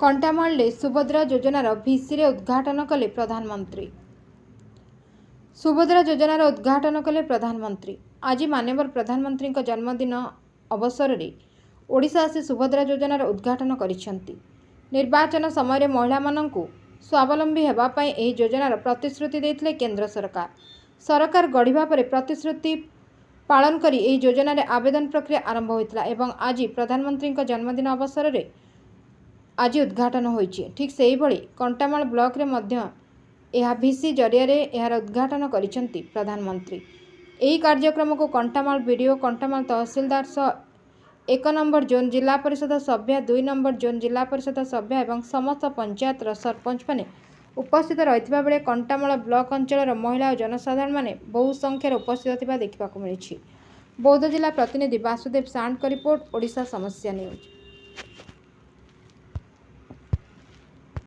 कंटामाल सुभद्रा योजनार भिसी उद्घाटन कले प्रधानमंत्री। सुभद्रा योजनार उद्घाटन कले प्रधानमंत्री। आज माननीय प्रधानमंत्री जन्मदिन अवसर में ओडिशा आसी सुभद्रा योजनार उद्घाटन करिसेंती। निर्वाचन समय महिला माननकु स्वावलंबी हेबा पई एही योजनार प्रतिश्रुति देथिले केंद्र सरकार। सरकार गढ़िबा परे प्रतिश्रुति पालन करी एही योजनार आवेदन प्रक्रिया आरंभ होइतला एवं आज प्रधानमंत्री जन्मदिन अवसर में आज उद्घाटन होइछि। ठीक सेही भली कंटामाल ब्लॉक रे मध्य यह भिसी जरिया रे यार उद्घाटन करिसेंती प्रधानमंत्री। एही कार्यक्रम को कंटामाल वीडियो कंटामाल तहसीलदार सह 1 नंबर जोन जिला परिषद सभ्य 2 नंबर जोन जिला परिषद सभ्य एवं समस्त पंचायत सरपंच माने उपस्थित रहितबा बेले कंटामाल ब्लॉक अंचल महिला और जनसाधारण माने बहु संख्यार उपस्थित थिबा देखिबाकु मिलिछि। बौद्ध जिला प्रतिनिधि वासुदेव सांड का रिपोर्ट, ओडिशा समस्या न्यूज।